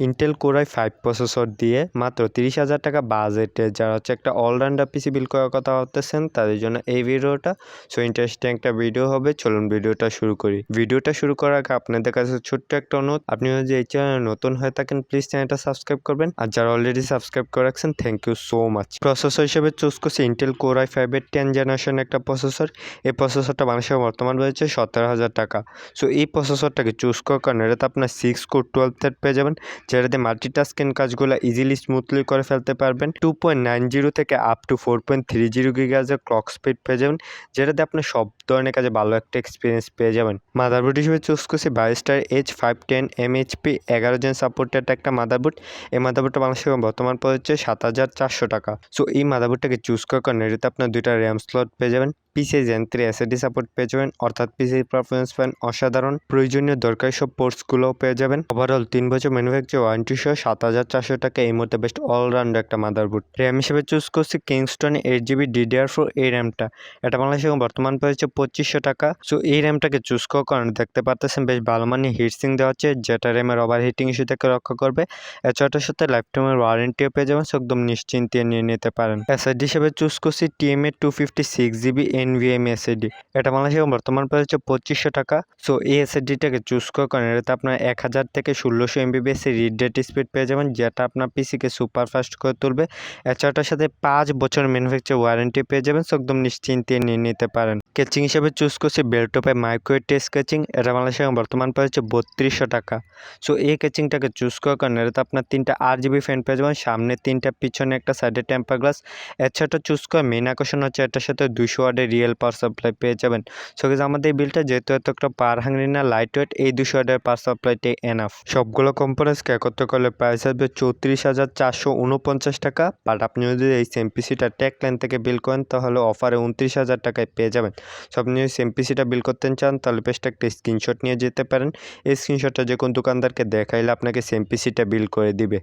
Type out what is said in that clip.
Intel core i5 processor দিয়ে মাত্র 30,000 টাকা বাজেটে যারা একটা অলরাউন্ডার পিসি বিল্ড করার কথা ভাবতেছেন তাদের জন্য এই ভিডিওটা। সো ইন্টারেস্টিং একটা ভিডিও হবে, চলুন ভিডিওটা শুরু করি। ভিডিওটা শুরু করার আগে আপনাদের কাছে ছোট্ট একটা অনুরোধ, আপনি যদি এই চ্যানেলে নতুন হয়ে থাকেন প্লিজ চ্যানেলটা সাবস্ক্রাইব করবেন, আর যারা অলরেডি সাবস্ক্রাইব করে রাখছেন thank you so much. Processor হিসেবে চুজ করছি ইন্টেল কোর i5 এর 10 জেনারেশন একটা প্রসেসর। এই প্রসেসরটা বাংলাদেশের বর্তমান রয়েছে 17,000 টাকা। সো এই প্রসেসরটাকে চুজ করার কারণে এটাতে আপনার 6 কোর 12 থ্রেড পেয়ে যাবেন, যেটাতে মাল্টিটাস্কিং কাজগুলো ইজিলি স্মুথলি করে ফেলতে পারবেন। 2.90 থেকে আপ টু 4.30 গিগাহার্টজের ক্লক স্পিড পেয়ে যাবেন, যেটাতে আপনি সব ধরনের কাজে ভালো একটা এক্সপিরিয়েন্স পেয়ে যাবেন। মাদারবোর্ড হিসেবে চুজ করছি বাইস্টার H510 MHP 11 জেন সাপোর্টেড একটা মাদারবোর্ড। এই মাদারবোর্ডটা বাংলাদেশে বর্তমান পড়ছে 7,400 টাকা। সো এই মাদারবোর্ডটাকে চুজ করার কারণে এটাতে আপনার 2টা র্যাম স্লট পেয়ে যাবেন, PCIe Gen 3 SSD সাপোর্ট পেয়ে যাবেন, অর্থাৎ পিসি পারফরমেন্স পান অসাধারণ। প্রয়োজনীয় দরকারি সব পোর্টসগুলোও পেয়ে যাবেন। ওভারঅল 3 বছর ম্যানুফ্যাকচার ওয়ারেন্টি সহ 7,400 টাকা এই মুহূর্তে বেস্ট অলরাউন্ড একটা মাদারবোর্ড। র্যাম হিসেবে চুজ করছি কিংস্টন 8GB DDR4 এই র্যামটা। এটা বাংলাদেশে বর্তমান পড়েছে 2,500 টাকা। সো এই র্যামটাকে চুজ করার কারণে দেখতে পাচ্ছেন বেশ ভালো মানের হিটসিং দেওয়া হচ্ছে, যেটা র্যামের ওভার হিটিং ইস্যু থেকে রক্ষা করবে। এছাড়ার সাথে লাইফ টাইমের ওয়ারেন্টিও পেয়ে যাবেন, একদম নিশ্চিন্তে নিয়ে নিতে পারেন। SSD হিসেবে চুজ করছি TMA 256GB NVMe SSD। এটা বাংলাদেশে বর্তমান পড়েছে 2,500 টাকা। সো এই SSDটাকে চুজ করার কারণে এটাতে আপনার 1000 থেকে 1600 MBps রিড রেট স্পিড পেয়ে যাবেন, যেটা আপনার পিসিকে সুপার ফাস্ট করে তুলবে। এছাড়াটার সাথে 5 বছর ম্যানুফ্যাকচার ওয়ারেন্টি পেয়ে যাবেন, একদম নিশ্চিন্তে নিয়ে নিতে পারেন। স্কেচিং হিসেবে চুজ করছি বেলটপে মাইক্রোওয়েভ স্কেচিং। এটা বাংলাদেশে বর্তমান পড়েছে 3200 টাকা। সো এই স্কেচিংটাকে চুজ করার কারণে এটাতে আপনার 3টা RGB ফ্যান পেয়ে যাবেন, সামনে 3টা পিছনে একটা সাইডে টেম্পার গ্লাস। এছাড়া চুজ করার মেন আকর্ষণ হচ্ছে এটার সাথে 200 ওয়াটের রিয়েল পাওয়ার সাপ্লাই পেয়ে যাবেন। সো আমাদের এই বিলটা যেহেতু এত একটা পাওয়ার হাঙ্গরি না, লাইট ওয়েট, এই 200 ওয়াটের পাওয়ার সাপ্লাইটাই এনাফ। সবগুলো কম্পোনেন্টসকে একত্র করলে প্রাইস আসবে 34,449 টাকা। বাট আপনি যদি এই সেম পিসিটা টেকলাইন থেকে বিল করেন তাহলে অফারে 29,000 টাকায় পেয়ে যাবেন। সো আপনি যদি সেম পিসিটা বিল করতে চান তাহলে বেস্ট একটা স্ক্রিনশট নিয়ে যেতে পারেন। এই স্ক্রিনশটটা যে কোন দোকানদারকে দেখাইলে আপনাকে সেম পিসিটা বিল করে দিবে।